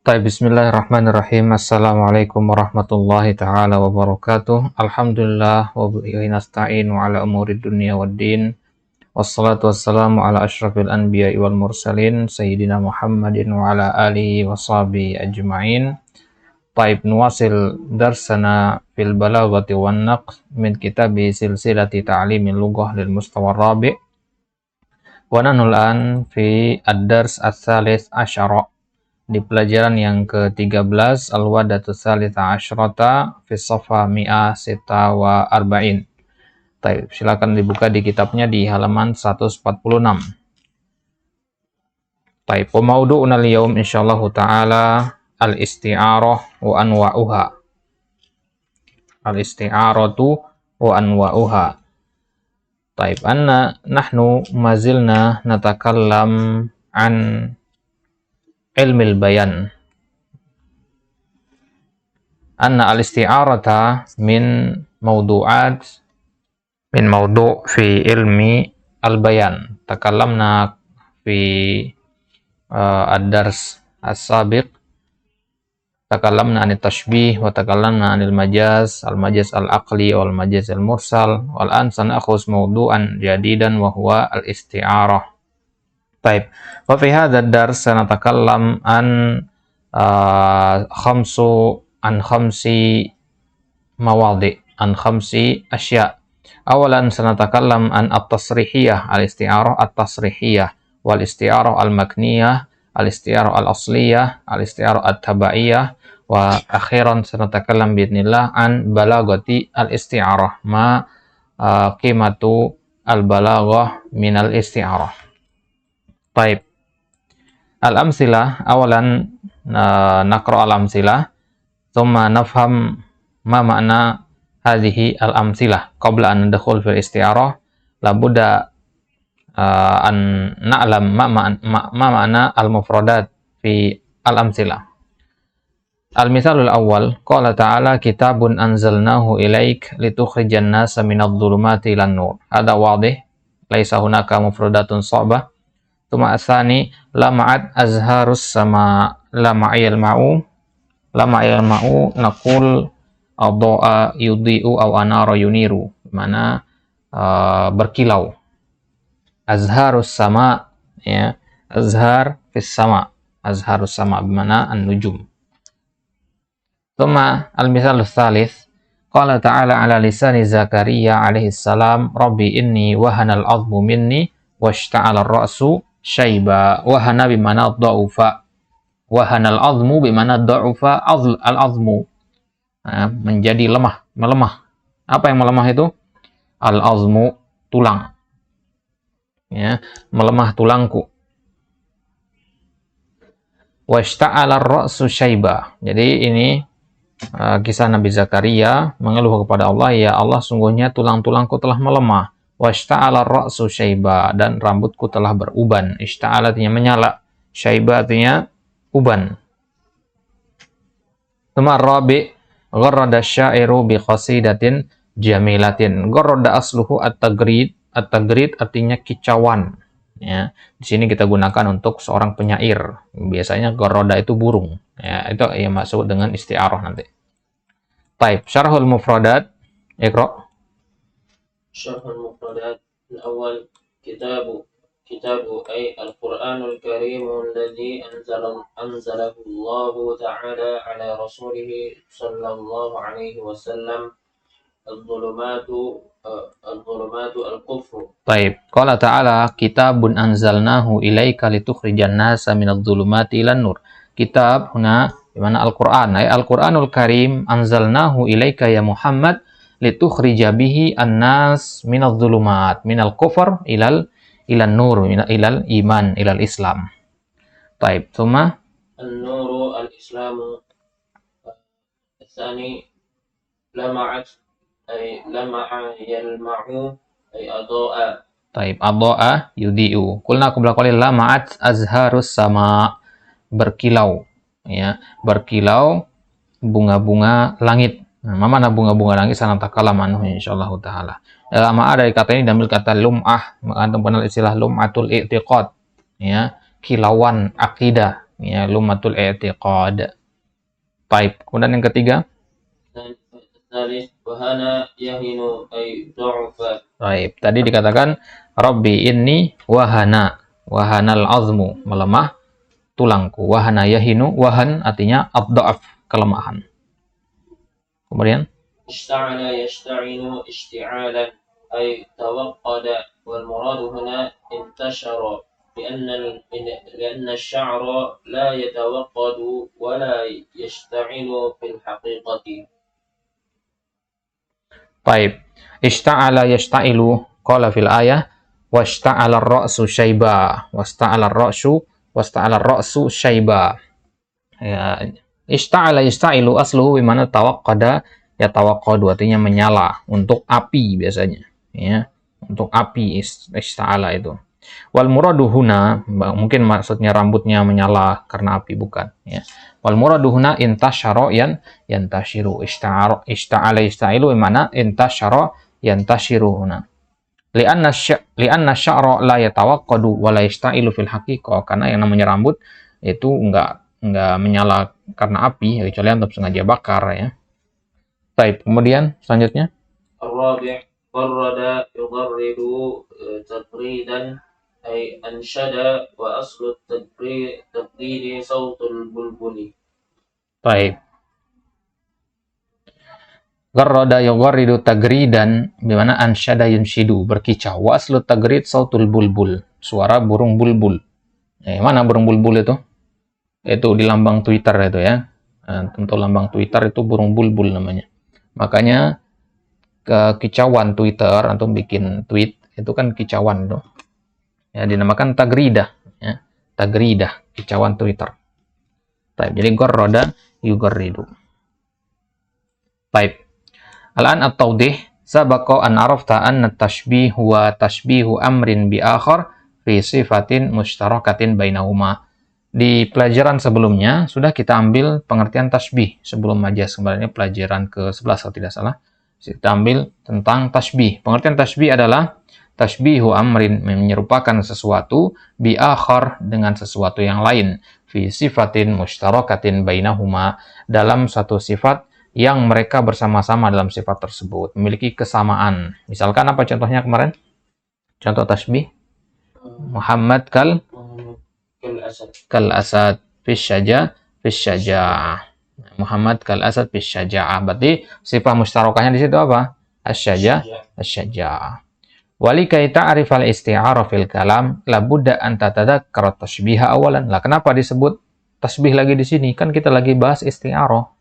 Bismillahirrahmanirrahim. Assalamualaikum warahmatullahi ta'ala wabarakatuh. Alhamdulillah wa bihi nasta'inu ala umuri dunya waddin. Wassalatu wassalamu ala asyrafil anbiya'i wal mursalin sayyidina Muhammadin wa ala alihi wa sahbihi ajma'in. Nuwasil darsana fil balaghati wan naqd min kitabi silsilati ta'limin lughah lil mustawa rabi'. Wa nahnu al-an fi ad-dars ats-tsalits asyara, di pelajaran yang ke-13, Al-Wadatu Tsalitsah Asyrata fi Shafa Mi'ah Sita wa Arba'in. Silakan dibuka di kitabnya di halaman 146. Wa maudu'una al-yawm insyaallah ta'ala al-isti'arah wa anwa'uha. Al-isti'aratu wa anwa'uha. Nahnu mazilna natakallam an ilmil bayan. Anna al-isti'arata min maudu' fi ilmi al-bayan. Takallamna fi ad-dars as-sabiq. Takallamna anit tashbih wa takallamna anil majaz, al-majaz al-aqli wal majaz al-mursal. Wal an sanakhuz maudu'an jadidan wa huwa al-isti'arah. Wa fi hadha ad-dars sanatakallam an khamsi mawadi', an khamsi asya'. Awalan sanatakallam an at-tasrihiyah, al-isti'arah at-tasrihiyah, wal isti'arah al-makniyah, al-isti'arah al-asliyah, al-isti'arah at-tabaiyah, wa akhiran sanatakallam bi'idznillah an balaghati al-isti'arah, ma qimatu al-balaghah min al-isti'arah. Al-amsilah, awalan naqra al-amsilah, thumma nafham ma ma'na hadhihi al-amsilah. Qabla an nadkhul fil isti'arah, labudda an na'lam ma ma'na al-mufradat fi al-amsilah. Al-mithalul awwal, qala ta'ala kitabun anzalnahu ilaik litukhrijan nasa minadh-dhulumati ilan nur. Hada wadih, laisa hunaka mufradatun sha'bah. Tsumma asani lama'at azharus sama lama'il ma'u naqul adha'a yudhi'u aw anara yuniru, mana berkilau. Azharus sama, ya, azhar fis sama, azharus sama bimana an-nujum. Tsumma al-mithalus tsalits, qala ta'ala ala lisani Zakaria alaihi salam, rabbi inni wahana al-'azmu minni washta'ala ar-ra'su syaiba. Wahana bimana dha'ufa, wahana al-'azmu bimana dha'ufa, al-'azmu menjadi lemah, melemah. Apa yang melemah itu? Al-'azmu, tulang, ya, melemah tulangku. Washta'ala ar-ra'su syaiba. Jadi ini kisah Nabi Zakaria mengeluh kepada Allah, ya Allah, sungguhnya tulang-tulangku telah melemah. Washta'ala ar-ra'su syaiba, dan rambutku telah beruban. Ishta'ala artinya menyala, syaiba artinya uban. Tsumma ar-rabi' gharrada asy-sya'iru bi qasidatin jamilatin. Gharrada asluhu at-tagrid. At-tagrid artinya kicauan, ya. Di sini kita gunakan untuk seorang penyair. Biasanya gharrada itu burung, ya. Itu yang masuk dengan isti'arah nanti. Syarhul mufradat, iqra. Syarhul mufradat al-awwal kitabu ay al-Qur'anul Karim alladhi anzalahu Allah ta'ala ala rasulih sallallahu alaihi wasallam. Al-dhulumatu al-kufru. Qala ta'ala kitabun anzalnahu ilaika litukhrijan nasa minadh dhulumati ilan nur. Kitab huna dimana Al-Qur'an, ay Al-Qur'anul Karim anzalnahu ilaika ya Muhammad litukhrija bihi an-nas minadh dhulumat, minal kufr ilan nur, ilal iman, ilal islam. Tsumma an-nuru al-islamu. Tsani lama'at ay lama'a yalma'u ay adha'a. Adha'a yudhi'u. Qulna qabla qali lama'at azharus sama, berkilau, ya, berkilau bunga-bunga langit. Mana bunga-bunga langit sanatakalam anhu insyaallah taala. Dalam dari kata ini diambil kata lum'ah, mengandung penal istilah lum'atul i'tiqad, ya, kilauan akidah, Ya, lumatul i'tiqad. Baik, kemudian yang ketiga. الثالث وهنا يهن أي ضعف. Baik, tadi dikatakan Rabbi inni wahana, wahanal azmu, melemah tulangku. Wahana yahinu, wahan artinya abda'af, kelemahan. Kemudian اشتعل يشتعل اشتعالا أي توقد والمراد هنا انتشر لأن الشعر لا يتوقد ولا يشتعل في الحقيقة. baik, ishta'ala yashta'ilu qala fil ayah washta'ala ar-ra'su syaiba, washta'ala ar-ra'su syaiba. Ya, ishta'ala yashta'ilu asluhu bimana tawaqqada yatawaqqadu, artinya menyala, untuk api biasanya, ya, untuk api ishta'ala itu. Wal muradu huna, mungkin maksudnya rambutnya menyala karena api, bukan, ya. Wal muradu huna intasyara yantashiru, ishta'ala yashta'ilu bimana intasyara yantashiru huna. Li'anna sya'ra la yatawaqqadu wa la yashta'ilu fil haqiqah, karena yang namanya rambut itu enggak menyala karena api, kecuali antum sengaja bakar, ya. Baik, kemudian selanjutnya الرابع برد يغرد تبريدا أي أنشد وأصل التبريد صوت البلبل. baik, garrada yugharridu tagridan bimana ansyada yunshidu, berkicau. Wa aslu tagrid sautul bulbul, suara burung bulbul. Mana burung bulbul itu? Itu di lambang Twitter itu, ya. Untuk lambang Twitter itu burung bulbul namanya. Makanya kicauan Twitter, atau bikin tweet itu kan kicauan tuh, ya, dinamakan tagridah, ya. Tagridah, kicauan Twitter. Baik, jadi garrada yugharridu. Baik, al-an at-tawdih sabaqa an arafta anna tashbih huwa tashbihu amrin bi akhar fi sifatin mustarakatin bainahuma. Di pelajaran sebelumnya sudah kita ambil pengertian tasbih sebelum majaz, sebenarnya pelajaran ke-11 kalau tidak salah. Kita ambil tentang tasbih. Pengertian tasbih adalah tashbihu amrin, menyerupakan sesuatu, bi akhar, dengan sesuatu yang lain, fi sifatin mustarakatin bainahuma, dalam satu sifat yang mereka bersama-sama dalam sifat tersebut, memiliki kesamaan. Misalkan apa contohnya kemarin? Contoh tasbih Muhammad kal asad fis syaja'ah. Muhammad kal asad fis syaja'ah. Berarti sifat mustarakahnya di situ apa? Asy-syaja'ah. Walikai ta'rif al-isti'arah fil kalam labudda an tatadzakkara tashbiha awalan. Lah kenapa disebut tasbih lagi di sini? Kan kita lagi bahas isti'arah.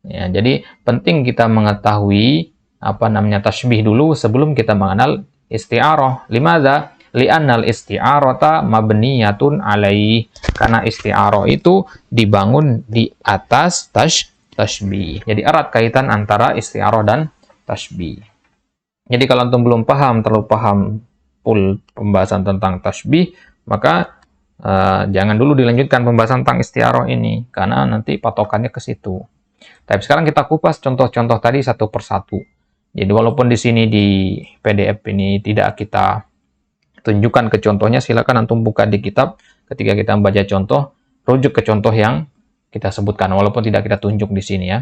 Ya, jadi penting kita mengetahui apa namanya tasbih dulu sebelum kita mengenal isti'arah. Limadza? Li'annal isti'arata mabniyatun alaih. Karena isti'arah itu dibangun di atas tasbih. Jadi erat kaitan antara isti'arah dan tasbih. Jadi kalau antum belum terlalu paham full pembahasan tentang tasbih, maka jangan dulu dilanjutkan pembahasan tentang isti'arah ini, karena nanti patokannya ke situ. Tapi sekarang kita kupas contoh-contoh tadi satu persatu. Jadi walaupun di sini di PDF ini tidak kita tunjukkan ke contohnya, silakan antum buka di kitab. Ketika kita membaca contoh, rujuk ke contoh yang kita sebutkan, walaupun tidak kita tunjuk di sini, ya.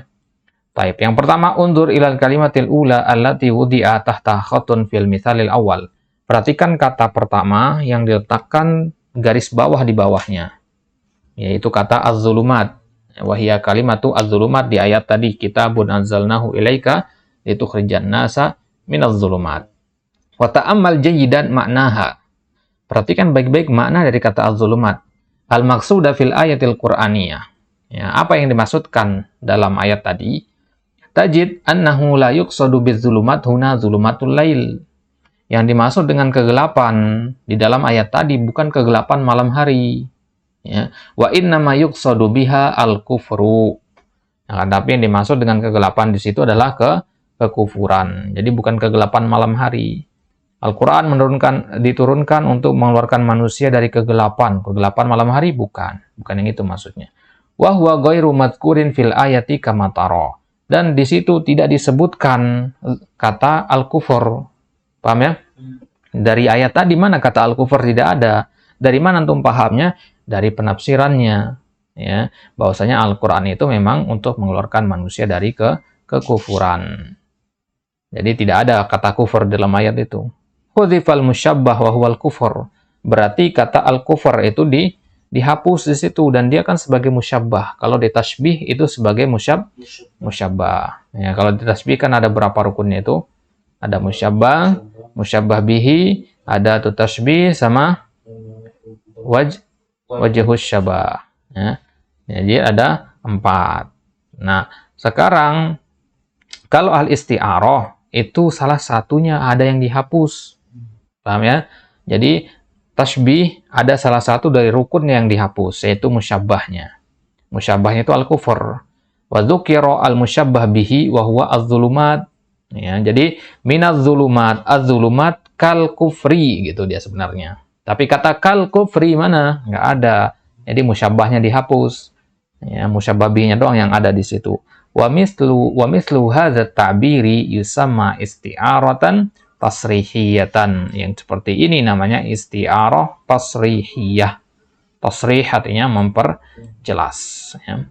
Baik, yang pertama, undur ilal kalimatil ula allati wudi'a tahta khatun fil mithalil awal. Perhatikan kata pertama yang diletakkan garis bawah di bawahnya, yaitu kata az-zulumat. Wahia kalimatu az-zulumat di ayat tadi, kitabun anzalnahu ilaika litukhrijan nasa minaz zulumat. Wa ta'ammal jayyidan maknaha. Perhatikan baik-baik makna dari kata az-zulumat. Al-maqsuda fil ayatil qur'aniyah. Ya, apa yang dimaksudkan dalam ayat tadi? Tajid annahu la yuqsadu biz-zulumat huna zulumatul lail. Yang dimaksud dengan kegelapan di dalam ayat tadi bukan kegelapan malam hari. Ya. Wa innama yuqsadu biha al-kufru. Nah, tapi yang dimaksud dengan kegelapan di situ adalah kekufuran. Jadi bukan kegelapan malam hari. Al-Quran diturunkan untuk mengeluarkan manusia dari kegelapan malam hari, bukan yang itu maksudnya. Wa huwa ghairu madhkurin fil ayati kama tara. Dan di situ tidak disebutkan kata al-kufur. Paham, ya? Dari ayat tadi mana kata al-kufur tidak ada. Dari mana antum pahamnya? Dari penafsirannya. ya, bahwasanya Al-Qur'an itu memang untuk mengeluarkan manusia dari kekufuran. Jadi tidak ada kata kufur dalam ayat itu. Hudzifal musyabbah wa huwal kufur. Berarti kata al-kufur itu dihapus di situ dan dia kan sebagai musyabbah. Kalau ditasbih itu sebagai musyabbah. Ya, kalau ditasbih kan ada berapa rukunnya itu? Ada musyabbah, musyabbah bihi, ada tu tasbih sama wajhus syabah. Ya. Jadi ada 4. Nah, sekarang kalau al-isti'arah itu salah satunya ada yang dihapus. Paham ya? Jadi tasbih ada salah satu dari rukun yang dihapus, yaitu musyabbahnya. Musyabbahnya itu al-kufur. Wa dzukira al-musyabbah bihi wa huwa az-zulumat. Ya, jadi minaz-zulumat, az-zulumat kal kufri gitu dia sebenarnya. Tapi kata kal kufri mana? Nggak ada. Jadi musyabbahnya dihapus. Ya, musyabbah bihinya doang yang ada di situ. Wa mislu hadza ta'biri yusamma isti'aratan tasrihiyatan. Yang seperti ini namanya isti'arah tasrihiyah. Tasrih artinya memperjelas, ya,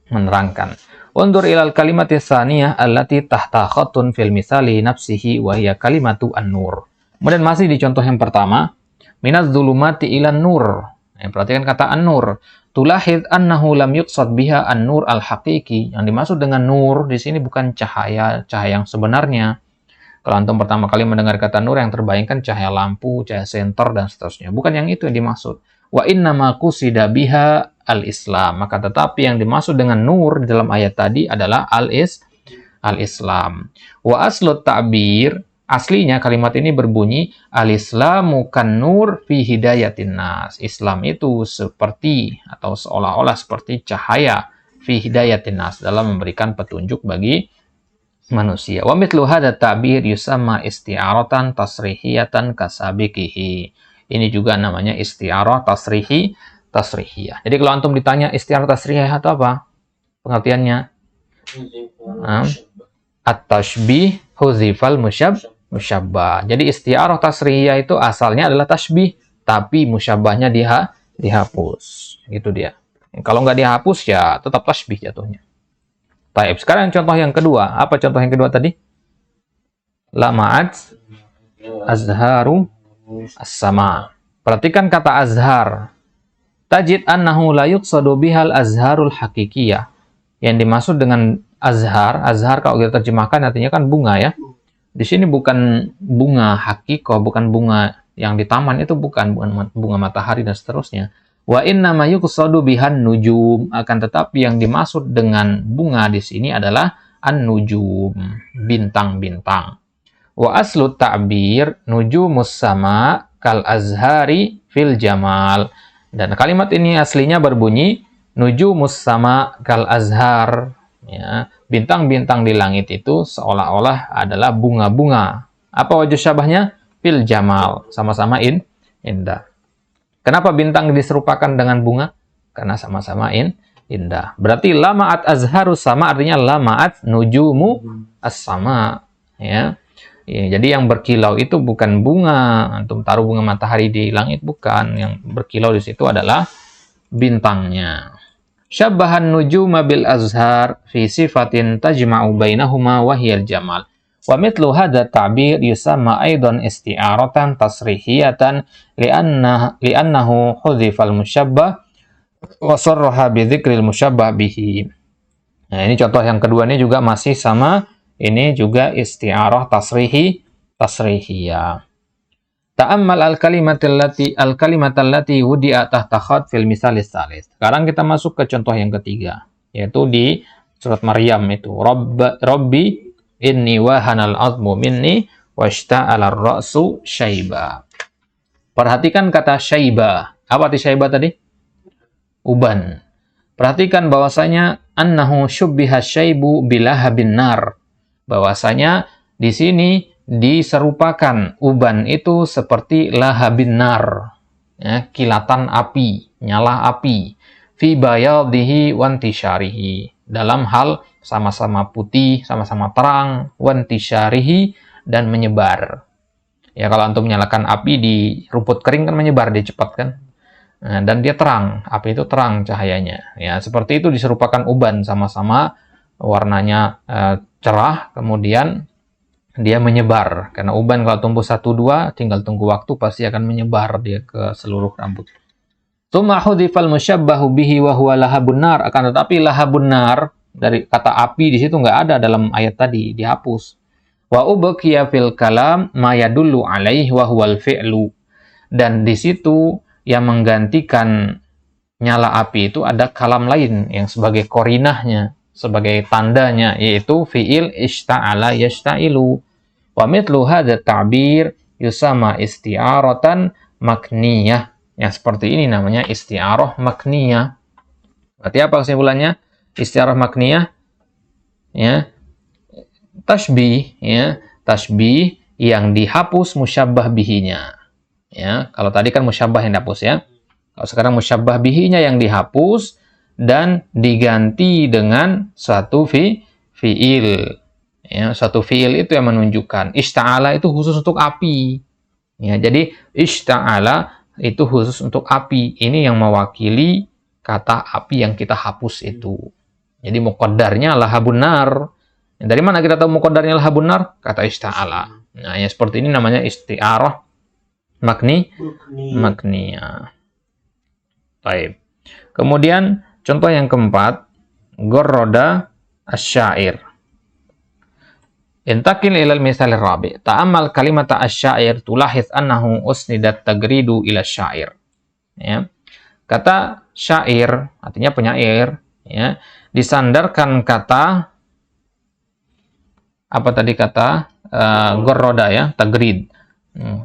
menerangkan. Undur ilal kalimati tsaniyah allati tahta khattun fil misali nafsihi wa hiya kalimatu an-nur. Kemudian masih di contoh yang pertama, minaz zulumati ilan nur. Ya, perhatikan kata an-nur. Tulahid annahu lam yuqsad biha an-nur al-haqiqi. Yang dimaksud dengan nur di sini bukan cahaya yang sebenarnya. Kalau antum pertama kali mendengar kata nur, yang terbayangkan cahaya lampu, cahaya senter dan seterusnya. Bukan yang itu yang dimaksud. Wa innama qusida biha al-islam. Maka tetapi yang dimaksud dengan nur di dalam ayat tadi adalah al-islam. Wa aslut ta'bir, aslinya kalimat ini berbunyi al-islamu kan nur fi hidayatin nas. Islam itu seperti atau seolah-olah seperti cahaya fi hidayatin nas, dalam memberikan petunjuk bagi manusia. Wa mithlu hadza ta'bir yusamma isti'aratan tasrihiyatan kasabiqihi. Ini juga namanya isti'arah tasrihiyah. Jadi kalau antum ditanya isti'arah tasrihiyah itu apa? Pengertiannya at-tashbih huzifal musyabbah. Jadi isti'arah tasrihiyah itu asalnya adalah tasbih, tapi musyabbahnya dihapus. Gitu dia. Kalau nggak dihapus ya tetap tasbih jatuhnya. Baik, sekarang contoh yang kedua. Apa contoh yang kedua tadi? Lama'at azharu as-sama. Perhatikan kata azhar. Tajid annahu la yuqsadu bihal azharul hakikiyah. Yang dimaksud dengan azhar kalau kita terjemahkan artinya kan bunga ya. Di sini bukan bunga hakikoh, bukan bunga yang di taman itu, bukan bunga matahari dan seterusnya. Wa inna ma yuqsadu bihan nujum, akan tetapi yang dimaksud dengan bunga di sini adalah an-nujum, bintang-bintang. Wa aslu ta'bir nujumus sama kal azhari fil jamal. Dan kalimat ini aslinya berbunyi nujumus sama kal azhar, ya, bintang-bintang di langit itu seolah-olah adalah bunga-bunga. Apa wajah syabahnya? Fil jamal, sama-sama indah. Kenapa bintang diserupakan dengan bunga? Karena sama-sama indah. Berarti lama'at azharus sama artinya lama'at nujumu as-sama, ya. Ya, jadi yang berkilau itu bukan bunga, antum taruh bunga matahari di langit, bukan. Yang berkilau di situ adalah bintangnya. Syabbahan nujuma bil azhar fi sifatin tajma'u bainahuma wa hiyal jamal. Wa mithlu hadha ta'bir yusamma aidan isti'aratan tasrihiyatan li'annahu hudhifal musyabbah wa sarraha bi dzikril musyabbah bihi. Nah, ini contoh yang kedua ini juga masih sama. Ini juga isti'arah tasrihiyah. Ta'ammal al-kalimat allati wudi'a tahta khat fil misal tsalits. Sekarang kita masuk ke contoh yang ketiga, yaitu di surat Maryam itu. Rabbi inni wahanal 'azmu minni washta'ala ar-ra'su syaiba. Perhatikan kata syaiba. Apa arti syaiba tadi? Uban. Perhatikan bahwasanya annahu syubbiha syaibu bilahabin nar. Bahwasanya di sini diserupakan uban itu seperti lahabin nar, ya, kilatan api, nyala api, fi bayadhihi wantisyarihi, dalam hal sama-sama putih, sama-sama terang, wantisyarihi, dan menyebar. Ya, kalau antum menyalakan api di rumput kering kan menyebar, dia cepat kan. dan dia terang, api itu terang cahayanya. Ya, seperti itu diserupakan uban, sama-sama warnanya cerah, kemudian dia menyebar. Karena uban kalau tumbuh 1-2, tinggal tunggu waktu, pasti akan menyebar dia ke seluruh rambut. Tsumma hudhifal musyabbahu bihi wa huwa lahabun nar. Akan tetapi lahabun nar, dari kata api di situ nggak ada dalam ayat tadi, dihapus. Wa ubqiya fil kalam ma yadullu alaihi wa huwal fi'lu. Dan di situ yang menggantikan nyala api itu ada kalam lain yang sebagai korinahnya, sebagai tandanya, yaitu fi'il ishta'ala yashta'ilu. Wa mithlu hadha ta'bir yusama isti'aratan makniyah. Yang seperti ini namanya isti'arah makniyah. Berarti apa kesimpulannya? Isti'arah makniyah, ya, tasbih, ya, tasbih yang dihapus musyabbah bihinya. Ya, kalau tadi kan musyabbah yang dihapus, ya. Kalau sekarang musyabbah bihinya yang dihapus dan diganti dengan suatu fi'il. Ya, suatu fi'il itu yang menunjukkan. Ishta'ala itu khusus untuk api. Ya, jadi ishta'ala itu khusus untuk api. Ini yang mewakili kata api yang kita hapus itu. Jadi muqaddarnya lahabun nar. Dari mana kita tahu muqaddarnya lahabun nar? Kata ishta'ala. Nah, yang seperti ini namanya isti'arah makniyah. Baik. Kemudian contoh yang keempat, gorroda asyair. Intakil ilal misalil rabi. Ta'amal kalimata asyair tulahith annahu usnidat tagridu ila syair. Ya. Kata syair artinya penyair, ya, disandarkan kata apa tadi kata gorroda, ya, tagrid.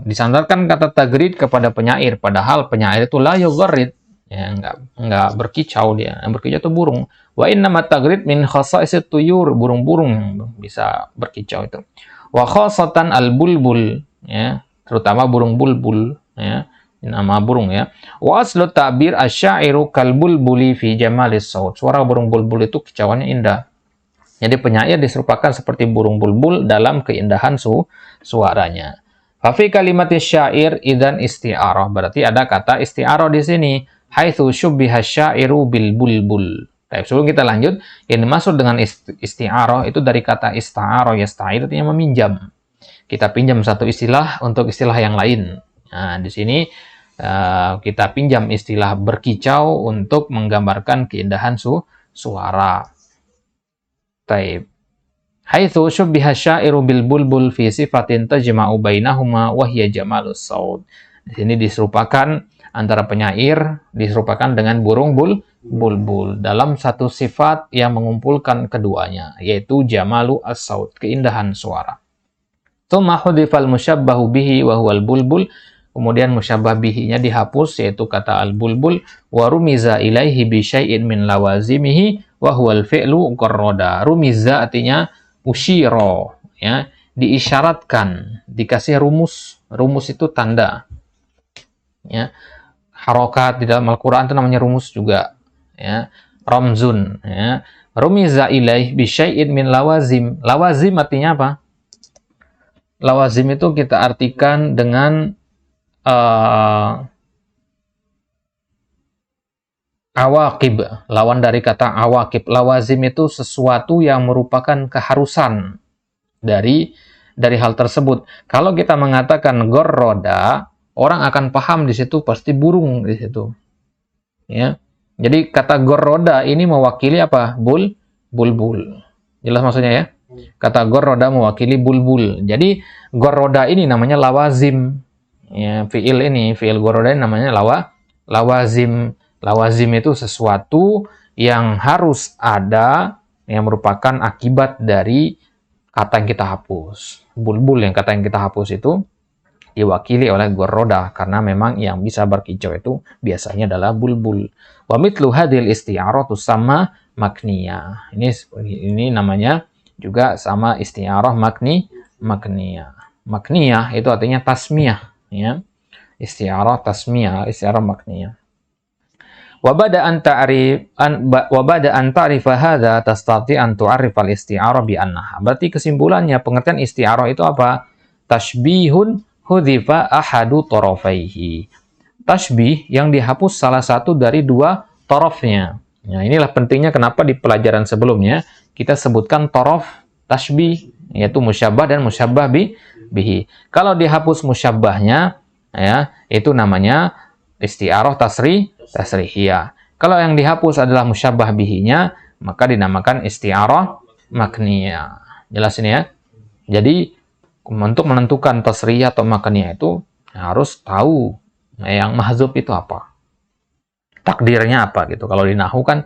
Disandarkan kata tagrid kepada penyair, padahal penyair itu la yugharrid, ya, enggak berkicau dia. Yang berkicau itu burung. Wa innamat tagrid min khasaisit tuyur, burung-burung yang bisa berkicau itu. Wa khasatan al-bulbul, ya, terutama burung bulbul, ya, nama burung, ya. Wa aslu ta'bir asyairu kal bulbuli fi jamalis saut. Suara burung bulbul itu kicauannya indah. Jadi penyair diserupakan seperti burung bulbul dalam keindahan suaranya. Fafi kalimat syair idan isti'arah. Berarti ada kata isti'arah di sini. Haitsu syubbiha syairu bil bulbul. Baik, sebelum kita lanjut, yang dimaksud dengan isti'arah itu dari kata ista'arah yasta'ir, artinya meminjam. Kita pinjam satu istilah untuk istilah yang lain. Nah, di sini kita pinjam istilah berkicau untuk menggambarkan keindahan suara. Baik. Haitsu syubbiha syairu bil bulbul fi sifatin tajma'u bainahuma wa hiya jamalus saut. Di sini diserupakan antara penyair diserupakan dengan burung bulbul dalam satu sifat yang mengumpulkan keduanya, yaitu jamalu as-saut, keindahan suara. Tsumma hudhifal musyabbahu bihi wa huwal bulbul. Kemudian musyabbah bihi-nya dihapus, yaitu kata al-bulbul, wa rumiza ilaihi bi syai'in min lawazimihi wa huwal fi'lu qarrada. Rumiza artinya usyiro, ya, diisyaratkan, dikasih rumus. Rumus itu tanda, ya. Harokat di dalam Al-Quran itu namanya rumus juga, ya. Ramzun, ya. Rumiza ilaih bi syai'in min lawazim. Lawazim artinya apa? Lawazim itu kita artikan dengan awaqib, lawan dari kata awaqib. Lawazim itu sesuatu yang merupakan keharusan dari hal tersebut. Kalau kita mengatakan gorroda, orang akan paham di situ pasti burung di situ. Ya. Jadi kata gorroda ini mewakili apa? Bulbul. Jelas maksudnya, ya? Kata gorroda mewakili bulbul. Jadi gorroda ini namanya lawazim. Ya, fi'il gorroda ini namanya lawazim. Lawazim itu sesuatu yang harus ada, yang merupakan akibat dari kata yang kita hapus. Bulbul yang kata yang kita hapus itu diwakili oleh gorroda, karena memang yang bisa berkicau itu biasanya adalah bulbul. Wa mithlu hadhil isti'arah tusamma makniyah. Ini namanya juga sama isti'arah makniyah. Makniyah itu artinya tasmiyah, ya. Isti'arah tasmiyah, isti'arah makniyah. Wa bada an ta'rifa hadza tastati an tu'arrif al-isti'arah bi annaha. Berarti kesimpulannya pengertian isti'arah itu apa? Tashbihun hudhifa ahadu tarafaihi. tasbih yang dihapus salah satu dari dua torofnya. Nah, inilah pentingnya kenapa di pelajaran sebelumnya kita sebutkan torof tasbih, yaitu musyabbah dan musyabbah bihi. Kalau dihapus musyabbahnya, ya, itu namanya isti'arah tasrihiyah. Kalau yang dihapus adalah musyabbah bihinya, maka dinamakan isti'arah makniyah. Jelas ini ya? Jadi, untuk menentukan tasrihiyah atau makniyah itu harus tahu yang mahzub itu apa. Takdirnya apa gitu. Kalau di nahwu kan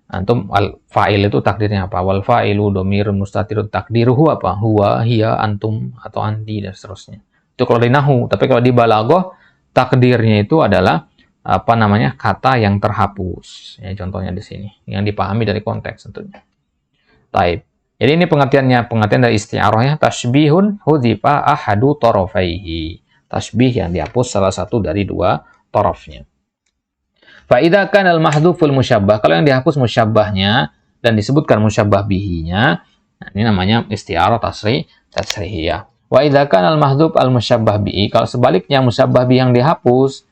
antum fa'il itu takdirnya apa? Wal fa'ilu dhamirun mustatirun takdiruhu apa? Huwa, hiya, antum atau anti dan seterusnya. Itu kalau di nahwu, tapi kalau di balaghah takdirnya itu adalah apa namanya? Kata yang terhapus. Ya, contohnya di sini yang dipahami dari konteks tentunya. Taib. Jadi ini pengertian dari isti'arahnya tasbihun hudhifa ahadu tarafaihi. Tasbih yang dihapus salah satu dari dua tarafnya. Fa idza kana al mahdhuful musyabbah, kalau yang dihapus musyabbahnya dan disebutkan musyabbah bihinya, nah ini namanya isti'arah tasrihiyah. Wa idza kana al mahdhuf al musyabbah bihi, kalau sebaliknya musyabbah bihi yang dihapus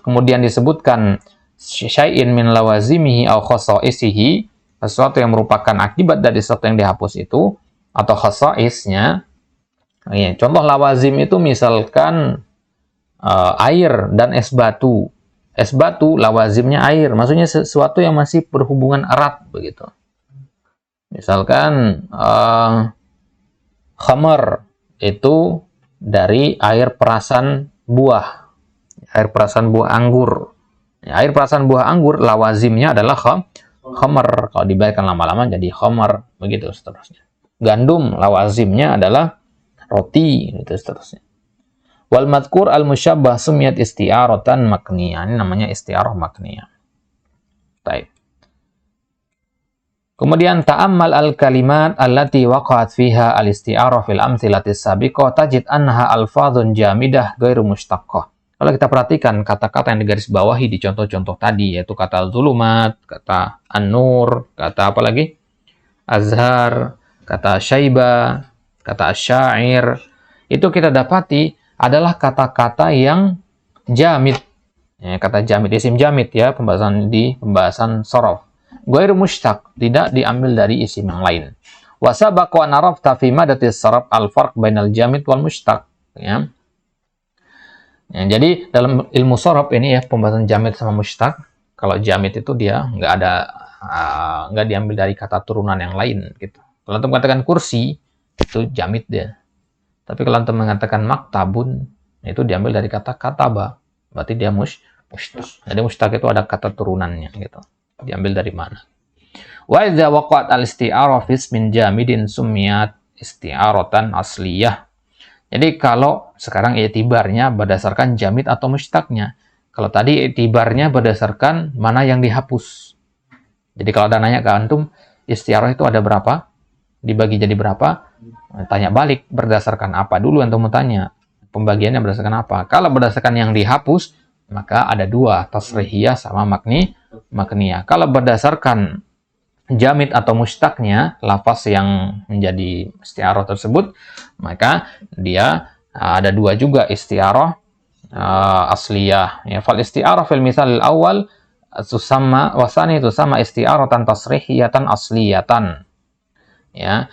kemudian disebutkan syai'in min lawazimihi aw khasaisihi, sesuatu yang merupakan akibat dari sesuatu yang dihapus itu atau khasaisnya. Ya, contoh lawazim itu misalkan air dan es batu. Es batu lawazimnya air, maksudnya sesuatu yang masih berhubungan erat begitu. Misalkan khamar itu dari air perasan buah, anggur. Ya, air perasan buah anggur lawazimnya adalah khamar. Kalau dibaikkan lama-lama jadi khamar, begitu seterusnya. Gandum lawazimnya adalah roti, gitu seterusnya. Wal madkur al musyabbah sumiyat isti'aratan makniyah. Ini namanya isti'arah makniyah. Baik. Kemudian ta'ammal al kalimat allati waqa'at fiha al isti'arah fil amthilati sabiqah tajid annaha alfadhun jamidah ghairu mushtaqqah. Kalau kita perhatikan kata-kata yang digarisbawahi di contoh-contoh tadi, yaitu kata zulumat, kata an-nur, kata apa lagi? Azhar, kata syaiba, kata syair, itu kita dapati adalah kata-kata yang jamid. Ya, kata jamid, isim jamid ya, pembahasan sorof. Ghairu mushtaq, tidak diambil dari isim yang lain. Wa sabaqa an arafta fi madatis sarf al-farq bainal jamid wal mushtaq, ya. Ya, jadi dalam ilmu sorof ini ya, pembahasan jamid sama mushtaq. Kalau jamid itu dia nggak diambil dari kata turunan yang lain gitu. Kalau antum mengatakan kursi, itu jamid dia. Tapi kalau antum mengatakan maktabun, itu diambil dari kata kataba. Berarti dia mushtaq. Jadi mushtaq itu ada kata turunannya gitu. Diambil dari mana? Wa idza waqa'at al-isti'arah fi ismin jamidin summiyat isti'aratan asliyah. Jadi kalau sekarang i'tibarnya berdasarkan jamid atau mushtaqnya. Kalau tadi i'tibarnya berdasarkan mana yang dihapus. Jadi kalau ada nanya ke antum, isti'arah itu ada berapa? Dibagi jadi berapa? Tanya balik, berdasarkan apa dulu yang kamu tanya? Pembagiannya berdasarkan apa? Kalau berdasarkan yang dihapus, maka ada dua, tasrihiyah sama makniyah. Kalau berdasarkan jamid atau mushtaqnya, lafaz yang menjadi isti'arah tersebut, maka dia ada dua juga, isti'arah asliyah. Ya, fal isti'arah fil misal awal tusamma wasani tusamma isti'aratan tasrihiyatan asliyatan. Ya.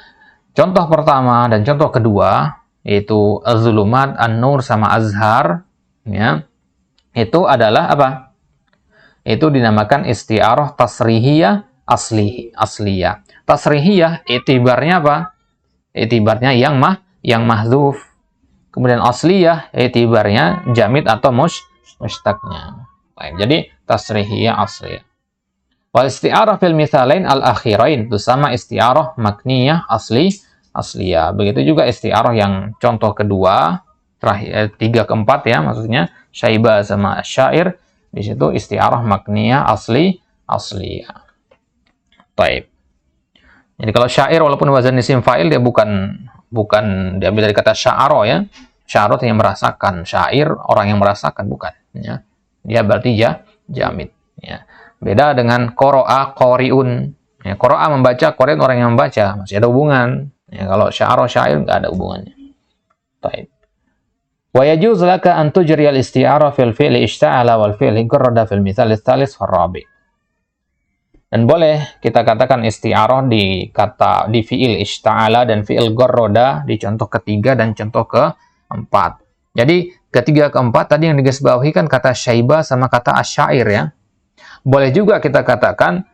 Contoh pertama dan contoh kedua yaitu az-zulumat, an-nur sama azhar, ya. Itu adalah apa? Itu dinamakan isti'arah tasrihiyah asliyah. Tasrihiyah itibarnya apa? Itibarnya yang mahdzuf. Kemudian asliyah itibarnya jamid atau mushtaqnya. Jadi tasrihiyah asliyah. Wal isti'arah fil mithalain al-akhirain itu sama isti'arah makniyah asliyah. Begitu juga isti'arah yang contoh kedua, terakhir 3 ke 4 ya, maksudnya syaibah sama syair, di situ isti'arah makniyah asliyah. Taib. Jadi kalau syair walaupun wazan isim fa'il dia bukan diambil dari kata sya'ara ya. Sya'ara yang merasakan, syair orang yang merasakan bukan ya. Dia berarti jamid ya. Beda dengan qara'a qari'un. Ya, qara'a membaca, qari'un orang yang membaca, masih ada hubungan. Ya, kalau sya'ara syair enggak ada hubungannya. Baik. Wa yajuz laka an tujri al-isti'arah fil fi'li ishta'ala wal fi'li gharrada fil mithal ats-tsalits far rabi'. Dan boleh kita katakan isti'arah di fi'il ishta'ala dan fi'il gharrada di contoh ketiga dan contoh keempat. Jadi ketiga keempat tadi yang digarisbawahi kan kata syaibah sama kata asyair ya. Boleh juga kita katakan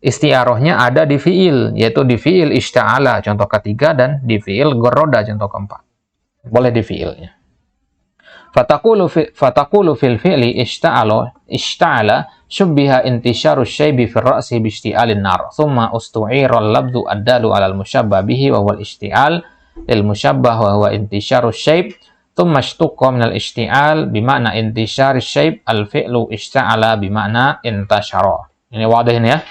isti'arahnya ada di fi'il, yaitu di fi'il ishta'ala contoh ketiga dan di fi'il gharrada contoh keempat. Boleh di fi'ilnya. Fataqulu fil fi'li ishta'ala syubbiha intisyaru syaibi fil ra'si bishti'alin nar thumma ustu'ira al-labdu ad-dalu 'ala al-musyabbah bihi wa huwa al-ishti'al lil musyabbah wa huwa intisyaru syaib thumma ishtuqqa min al-ishti'al bima'na intisyari syaib al-fi'lu ishta'ala bima'na intasyara. Ini wadah ini ya.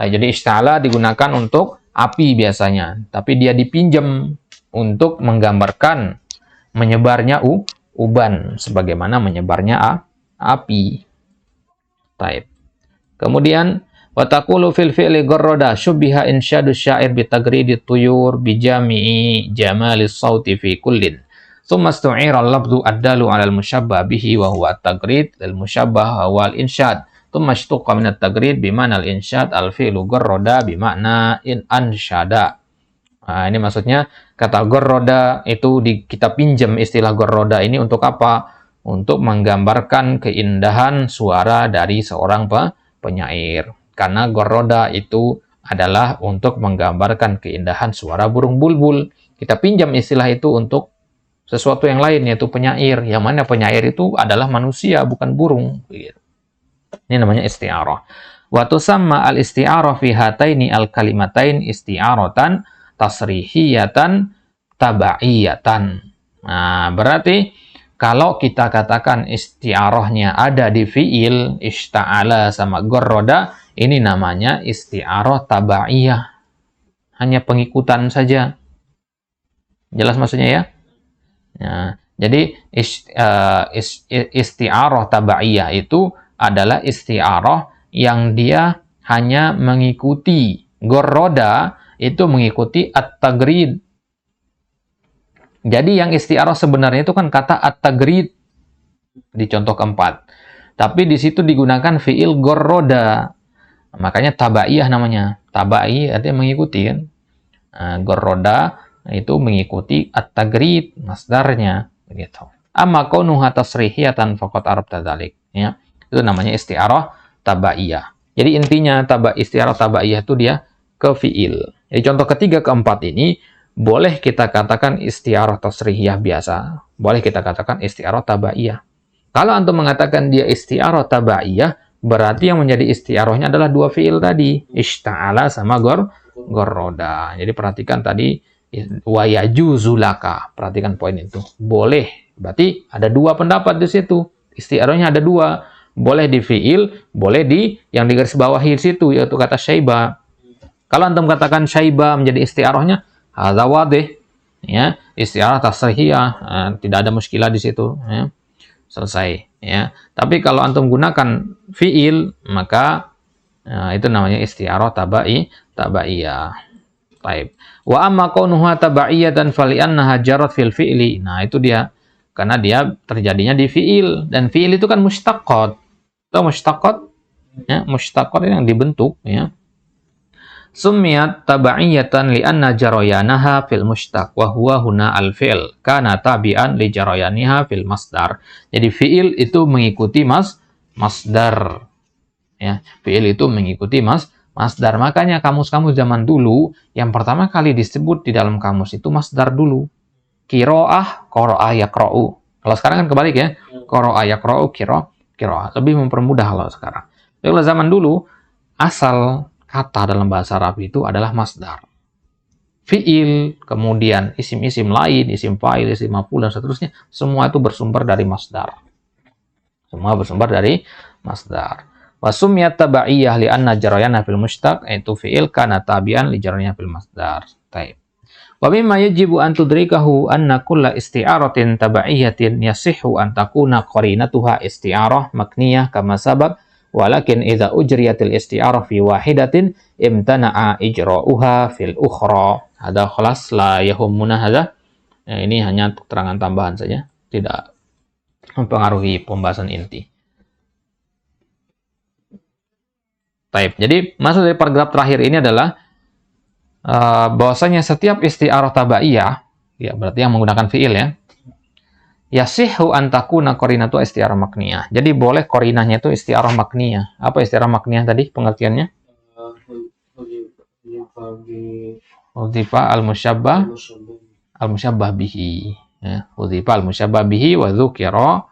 Nah, jadi ishta'ala digunakan untuk api biasanya, tapi dia dipinjam untuk menggambarkan menyebarnya uban sebagaimana menyebarnya api. Taib. Kemudian wa taqulu fil fi'li gharrada syubbiha insyadu syair bi tagridi tuyur bi jami'i jamalis sauti fi kullin. Tsumma istu'ira al-lafdhu ad-dalu 'ala al-musyabbah bihi wa huwa at-tagrid lil musyabbah wal insyad. Tsumma ishtuqqa min at-tagrid bi ma'na al-insyad al-fi'lu gharrada bi ma'na in ansyada. Nah, ini maksudnya kata gharrada itu kita pinjam istilah gharrada ini untuk apa? Untuk menggambarkan keindahan suara dari seorang penyair. Karena gharrada itu adalah untuk menggambarkan keindahan suara burung bulbul. Kita pinjam istilah itu untuk sesuatu yang lain, yaitu penyair. Yang mana penyair itu adalah manusia, bukan burung. Ini namanya isti'arah. Wa tusamma al-isti'arah fi hataini al-kalimatain isti'aratan tasrihiyatan taba'iyatan. Nah, berarti kalau kita katakan isti'arahnya ada di fi'il ishta'ala sama gharrada, ini namanya isti'arah taba'iyah. Hanya pengikutan saja. Jelas maksudnya ya? Nah, jadi isti'arah taba'iyah itu adalah isti'arah yang dia hanya mengikuti. Gharrada itu mengikuti at-tagrid. Jadi yang isti'arah sebenarnya itu kan kata at-tagrid di contoh keempat. Tapi di situ digunakan fi'il gharrada. Makanya tabaiyah namanya. Tabai artinya mengikuti kan. Gharrada itu mengikuti at-tagrid masdarnya begitu. Amma kaunuha tasrihiyatan faqad arabta dzalik ya. Itu namanya isti'arah tabaiyah. Jadi intinya isti'arah tabaiyah itu dia ke fi'il. Jadi contoh ketiga keempat ini boleh kita katakan isti'arah tasrihiyah biasa, boleh kita katakan isti'arah tabaiyah. Kalau antum mengatakan dia isti'arah tabaiyah, berarti yang menjadi isti'arahnya adalah dua fi'il tadi, ishta'ala sama gharrada. Jadi perhatikan tadi wa yajuzu laka. Perhatikan poin itu. Boleh. Berarti ada dua pendapat di situ. Isti'arahnya ada dua. Boleh di fi'il, boleh di yang digarisbawahi di situ yaitu kata syaibah. Kalau antum katakan syaibah menjadi isti'arahnya, hadza wadih, ya, isti'arah tasrihiyah, tidak ada muskilah di situ, ya. Selesai, ya. Tapi kalau antum gunakan fi'il, maka itu namanya isti'arah tabaiyah. Baik. Wa amma kaunuha tabaiyatan fali'annaha jarat fil fi'li. Nah, itu dia. Karena dia terjadinya di fi'il, dan fi'il itu kan mustaqqat. Tahu mustaqqat? Ya, mustaqqat yang dibentuk, ya. Summiyat tabaiyatan li'anna jarayanaha fil mushtaq wa huwa huna al-fi'l kana tabi'an li jarayaniha fil masdar. Jadi fi'il itu mengikuti masdar. Ya, fi'il itu mengikuti masdar. Makanya kamus-kamus zaman dulu yang pertama kali disebut di dalam kamus itu masdar dulu. Qiraah, qara'a yaqra'u. Kalau sekarang kan kebalik ya. Qara'a yaqra'u, qiraah. Lebih mempermudah kalau sekarang. Jadi kalau zaman dulu asal kata dalam bahasa Arab itu adalah masdar. Fi'il, kemudian isim-isim lain, isim fa'il, isim maf'ul, dan seterusnya, semua itu bersumber dari masdar. Semua bersumber dari masdar. Wa summiyat tabaiyah li'anna jarayana fil mushtaq, yaitu fi'il kana tabi'an li jarayana fil masdar. Taib. Wa mimma yajibu an tudrikahu anna kulla isti'aratin tabaiyatin yasihhu an takuna qarinatuha isti'arah makniyah kama sabab. Walakin idza ujriyatil isti'arah fi wahidatin imtana'a ijra'uha fil ukhra. Hada khalas la yahummuna hadza. Ini hanya keterangan tambahan saja. tidak mempengaruhi pembahasan inti. Baik, jadi maksud dari paragraf terakhir ini adalah bahwasanya setiap isti'arah tabaiyah, ya berarti yang menggunakan fiil ya, yasihhu an takuna qarinatu isti'arah makniyah. Jadi boleh qarinahnya itu isti'arah makniyah. Apa isti'arah makniyah tadi pengertiannya? Udhifa al-musyabbah bihi. Ya, udhifa al-musyabbah bihi wa dzukira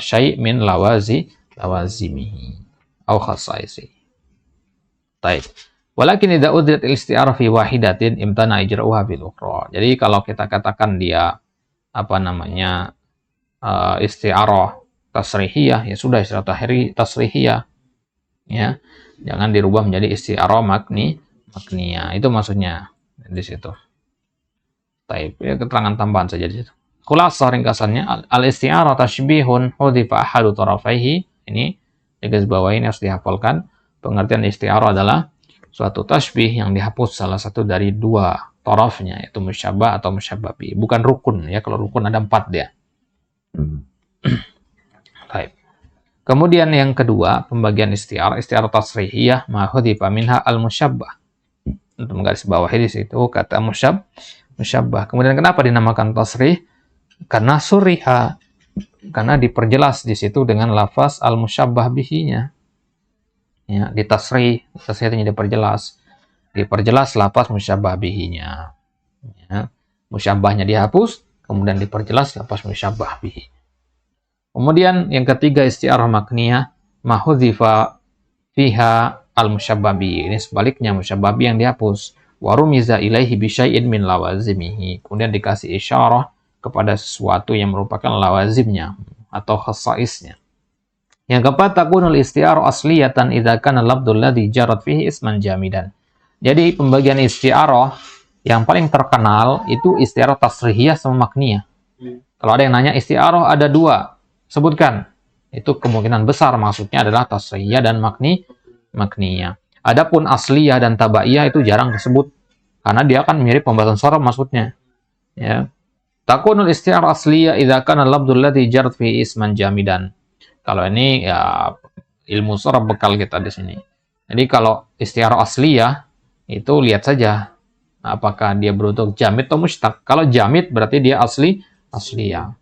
syai' min lawazimihi au khasaisi. Taib. Walakin idza udhirat al-isti'arah fi wahidatin imtana ijra'uha bil ukhra. Jadi kalau kita katakan dia isti'arah tasrihiyah, ya sudah isti'arah tasrihiyah, ya jangan dirubah menjadi isti'arah makniyah. Itu maksudnya di situ. Taib, ya keterangan tambahan saja di situ. Khulasah ringkasannya, al-isti'arah tashbihun hudhifa ahadu tarafaihi. Ini di garis bawah ini harus dihafalkan. Pengertian isti'arah adalah suatu tasbih yang dihapus salah satu dari dua tarafnya, yaitu musyabbah atau musyabbah bi. Bukan rukun ya, kalau rukun ada 4 dia. Baik. Kemudian yang kedua, pembagian isti'arah tasrihiyah ma hudhifa minha al-musyabbah. Untuk menggarisbawahi di situ kata musyabbah. Kemudian kenapa dinamakan tasrih? Karena suriha, karena diperjelas di situ dengan lafaz al-musyabbah bihinya. Ya, di tasrih ini diperjelas lafaz musyabbah bihinya. Ya, musyabbahnya dihapus, kemudian diperjelas lafaz musyabbah bihi. Kemudian yang ketiga isti'arah makniyah ma hudhifa fiha al-musyabbah bihi. Ini sebaliknya musyabbah bihi yang dihapus. Wa rumiza ilaihi bi syai'in min lawazimihi. Kemudian dikasih isyarah kepada sesuatu yang merupakan lawazimnya atau khasaisnya. Yang keempat, takunul isti'arah asliyatan idza kana labdul ladzi jarat fihi isman jamidan. Jadi pembagian isti'arah yang paling terkenal itu isti'arah tasrihiyah sama makniyah. Kalau ada yang nanya isti'arah ada 2, sebutkan. Itu kemungkinan besar maksudnya adalah tasrihiyah dan makniyah. Adapun asliyah dan tabaiyah itu jarang disebut karena dia akan mirip pembahasan sharaf maksudnya. Ya. Takunul isti'arah asliyah idza kana labdul ladzi jarat fihi isman jamidan. Kalau ini ya ilmu sharaf bekal kita di sini. Jadi kalau isti'arah asliyah itu lihat saja apakah dia berbentuk jamid atau mushtaq. Kalau jamid berarti dia asliyah.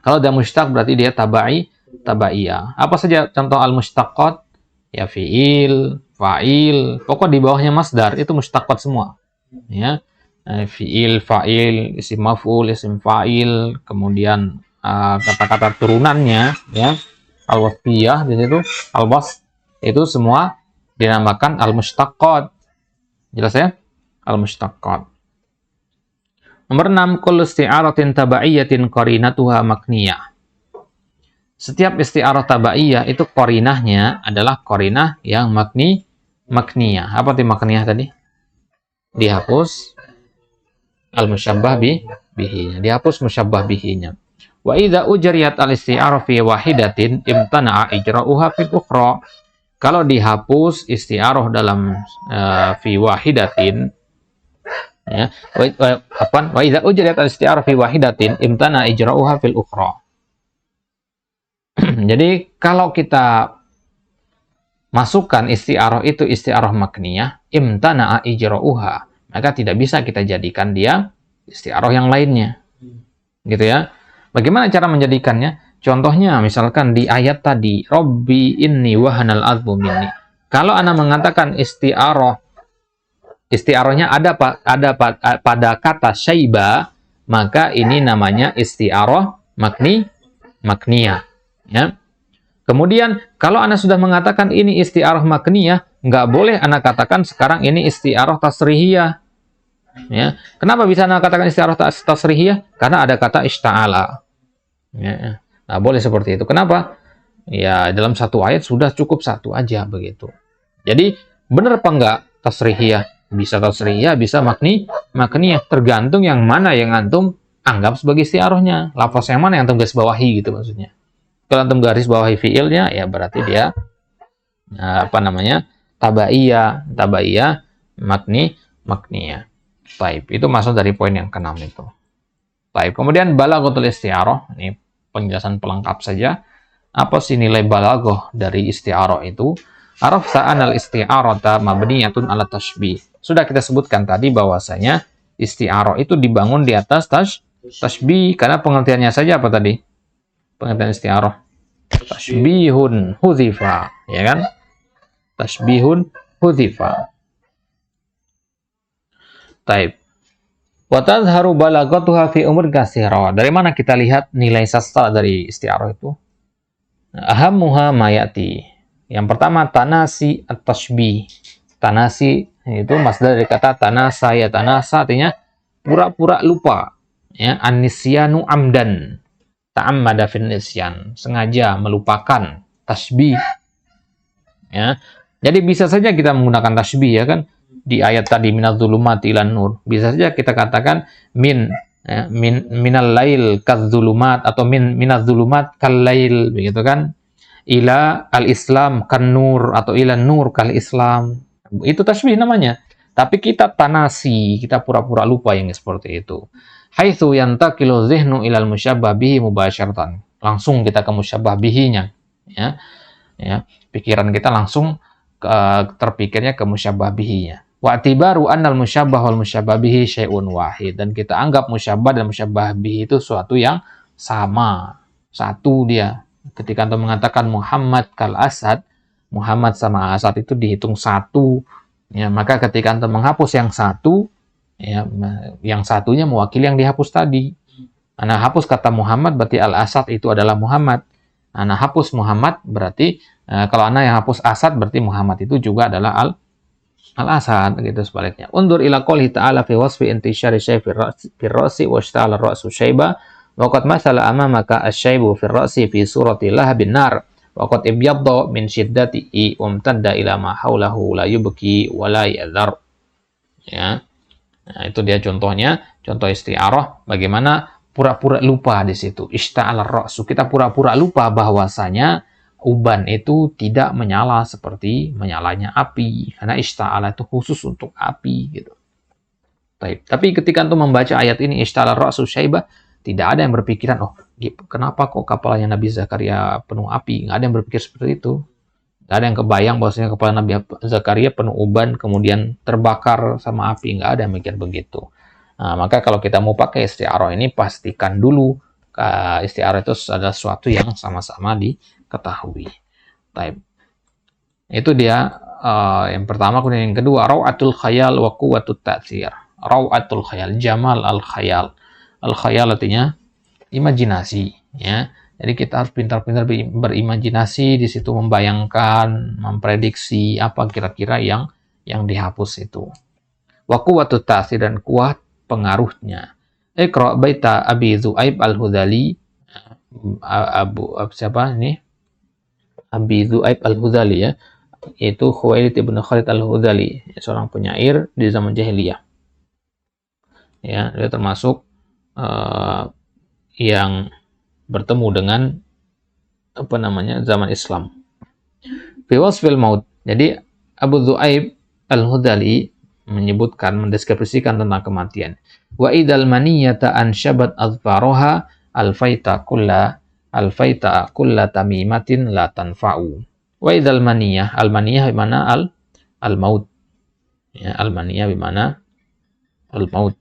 Kalau dia mushtaq berarti dia tabaiyah. Apa saja contoh al-mushtaqat? Ya fi'il, fa'il, pokok di bawahnya masdar itu mushtaqat semua. Ya. Fi'il, fa'il, isim maf'ul, isim fa'il, kemudian kata-kata turunannya ya. Al-wasfiyah di situ, al-wasf itu semua dinamakan al-mushtaqat. Jelas ya? Al-mushtaqat. Nomor 6, kullu isti'aratin tabaiyatin qarinatuha makniyah. Setiap isti'arah tabaiyah itu qarinahnya adalah qarinah yang makniyah. Apa arti makniyah tadi? Dihapus al-musyabbah bihinya. Dihapus musyabbah bihinya. Wa idza ujriyat al-isti'arah fi wahidatin imtana'a ijra'uha fil ukhra. Kalau dihapus isti'arah dalam fi wahidatin ya, wa idza ujriyat al-isti'arah fi wahidatin imtana'a ijra'uha fil ukhra. Jadi kalau kita masukkan isti'arah itu isti'arah makniyah, imtana'a ijra'uha, maka tidak bisa kita jadikan dia isti'arah yang lainnya. Gitu ya. Bagaimana cara menjadikannya? Contohnya misalkan di ayat tadi, Rabbi inni wahanal azmu minni. Kalau Anda mengatakan isti'arahnya ada pada kata syaiba, maka ini namanya isti'arah makniyah. Ya. Kemudian kalau Anda sudah mengatakan ini isti'arah makniyah, nggak boleh Anda katakan sekarang ini isti'arah tasrihiyah. Ya. Kenapa bisa Anda katakan isti'arah tasrihiyah? Karena ada kata ishta'ala. Ya. Nah, boleh seperti itu. Kenapa? Ya, dalam satu ayat sudah cukup satu aja begitu. Jadi, benar apa enggak tasrihiyah? Bisa tasrihiyah, bisa makniyah. Tergantung yang mana yang antum anggap sebagai isti'arahnya. Lafaz yang mana yang antum garis bawahi gitu maksudnya. Kalau antum garis bawahi fiilnya, ya berarti dia tabaiyah, makniyah. Baik, itu masuk dari poin yang ke-6 itu. Baik, kemudian balaghatul isti'arah, ini penjelasan pelengkap saja. Apa sih nilai balaghah dari isti'arah itu? Arafta anal isti'arata mabniyatun ala tashbih. Sudah kita sebutkan tadi bahwasanya isti'arah itu dibangun di atas tashbih, karena pengertiannya saja apa tadi? Pengertian isti'arah. Tashbihun hudhifa, ya kan? Tashbihun hudhifa. Taib. Wa tadhharu balaghatuha fi umur katsira. Dari mana kita lihat nilai sastra dari isti'arah itu? Ahammuha mayati. Yang pertama tanasi at-tashbih. Tanasi itu masdar dari kata tanasa, ya tanasa artinya pura-pura lupa. Ya, an-nisyanu amdan. Ta'ammada fin nisyan, sengaja melupakan. Tashbih. Ya. Jadi bisa saja kita menggunakan tashbih, ya kan? Di ayat tadi minadz-dzulumati ilan nur, bisa saja kita katakan minal lail kadz-dzulumat, atau minadz-dzulumat kal lail, begitu kan? Ila al-islam kan nur, atau ila nur kal islam. Itu tashbih namanya. Tapi kita tanasi, kita pura-pura lupa yang seperti itu. Haitsu yantaqilu dzihnu ilal musyabbah bihi mubasyaratan. Langsung kita ke musyabbah bihinya, ya. Ya, pikiran kita langsung terpikirnya ke musyabbah bihinya. Wa tibaru annal musyabbah wal musyabbah bihi syai'un wahid, dan kita anggap musyabbah dan musyabbah bihi itu suatu yang sama, satu dia. Ketika Anda mengatakan Muhammad kal Asad, Muhammad sama Asad itu dihitung satu, ya. Maka ketika Anda menghapus yang satu, ya, yang satunya mewakili yang dihapus tadi. Anda hapus kata Muhammad, berarti al Asad itu adalah Muhammad. Anda hapus Muhammad, berarti kalau Anda yang hapus Asad, berarti Muhammad itu juga adalah al-Asad, gitu sebaliknya. Undur ila qouli ta'ala fi wasfi intishari syai' fi ra'si wa ishta'ala ra'su syaiba wa qad masala amamaka asy-syaibu fi ra'si fi surati lahabin nar wa qad ibyadda min shiddatihi wa amtadda ila ma haulahu la yubki wa la yadhar. Ya. Nah, itu dia contohnya, contoh isti'arah bagaimana pura-pura lupa di situ. Ishta'ala ra'su, kita pura-pura lupa bahwasanya uban itu tidak menyala seperti menyalanya api, karena ishta'ala itu khusus untuk api, gitu. Tapi ketika antum membaca ayat ini ishta'ala ra'su syaibah, tidak ada yang berpikiran, oh kenapa kok kepalanya Nabi Zakaria penuh api. Nggak ada yang berpikir seperti itu. Nggak ada yang kebayang bahwasanya kepala Nabi Zakaria penuh uban kemudian terbakar sama api. Nggak ada yang mikir begitu. Nah, maka kalau kita mau pakai isti'arah ini, pastikan dulu isti'arah itu adalah sesuatu yang sama-sama diketahui. Taib. Itu dia yang pertama. Kemudian yang kedua, rawatul khayal wa quwwatut ta'tsir. Rawatul khayal, jamal al khayal. Al khayal artinya imajinasi, ya. Jadi kita harus pintar-pintar berimajinasi di situ, membayangkan, memprediksi apa kira-kira yang dihapus itu. Wa quwwatut ta'tsir, dan kuat pengaruhnya. Iqra baita Abi Dzu'aib al-Hudali. Siapa ini? Abi Dzu'aib al-Hudali, ya. Itu Khuwailid ibn Khalid al-Hudali, seorang penyair di zaman jahiliyah. Ya, dia termasuk yang bertemu dengan zaman Islam. Fi wasfil maut. Jadi Abu Dzu'aib al-Hudali menyebutkan, mendeskripsikan tentang kematian. Wa idal maniyata ansyabat azfaroha alfaita kulla tamimatin la tanfa'u. Wa idal maniyah, al-maniyah bimana al-maut. Ya, al-maniyah bimana al-maut.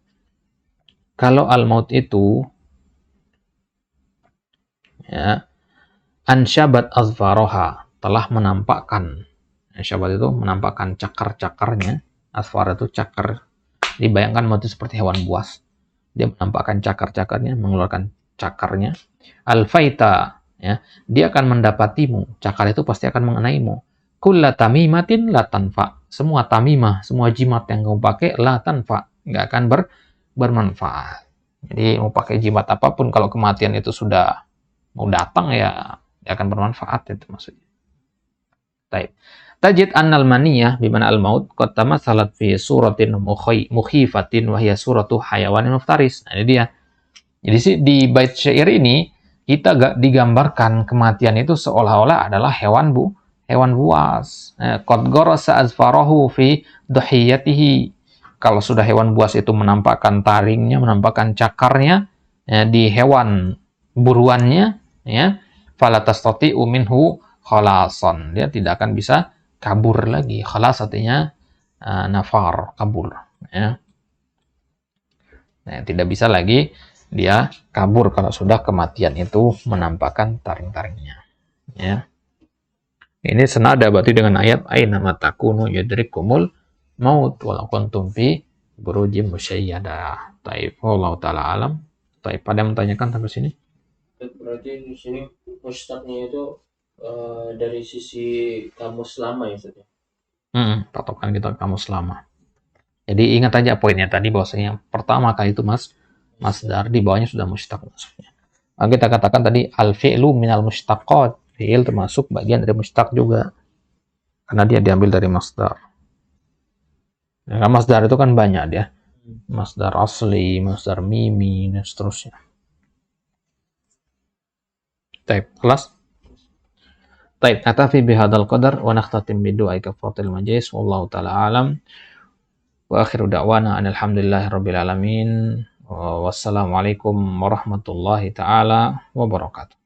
Kalau al-maut itu, ya, ansyabat azfaroha, telah menampakkan. Ansyabat itu menampakkan cakar-cakarnya. Asfar itu cakar. Dibayangkan maut itu seperti hewan buas. Dia menampakkan cakar-cakarnya, mengeluarkan cakarnya. Al-faita, ya, dia akan mendapatimu. Cakar itu pasti akan mengenaimu. Kulla tamimatin la tanfa. Semua tamimah, semua jimat yang kamu pakai la tanfa, nggak akan bermanfaat. Jadi mau pakai jimat apapun, kalau kematian itu sudah mau datang, ya akan bermanfaat, itu maksudnya. Baik. Tajid annal maniyah bimana al-maut qad tamatsalat fi suratin mukhifatin wa hiya suratu hayawanin muftaris. Nah, ini dia. Jadi di bait syair ini kita digambarkan kematian itu seolah-olah adalah hewan buas. Qad gharasa azfarahu fi dhahiyatihi. Kalau sudah hewan buas itu menampakkan taringnya, menampakkan cakarnya, ya, di hewan buruannya, ya, fala tastati'u minhu khalasan. Dia tidak akan bisa kabur lagi. Khalas artinya nafar, kabur, ya. Nah, tidak bisa lagi dia kabur kalau sudah kematian itu menampakkan taring-taringnya, ya. Ini senada berarti dengan ayat aina matakunu yudrikumul maut walau kuntum fi burujim musyayyada. Taib, wallahu taala alam. Taib, pada yang mentanyakan sampai sini? Berarti di sini mustaqnya itu dari sisi kamus lama ya, Ustaz ya? Patokan kita kamus lama. Jadi ingat aja poinnya tadi bahwasanya pertama kali itu masdar, di bawahnya sudah mustaq maksudnya. Nah, kita katakan tadi al-fi'lu minal mustaqat. Fi'il termasuk bagian dari mustaq juga. Karena dia diambil dari masdar. Ya, masdar itu kan banyak dia. Masdar asli, masdar mimi, dan seterusnya. Taib, kelas? Taib, natafi bihadal qadar wa nakhtatim bidu'ai kafaratil majlis wallahu ta'ala alam. Wa akhiru da'wana alhamdulillahi rabbil alamin. Wassalamualaikum warahmatullahi ta'ala wabarakatuh.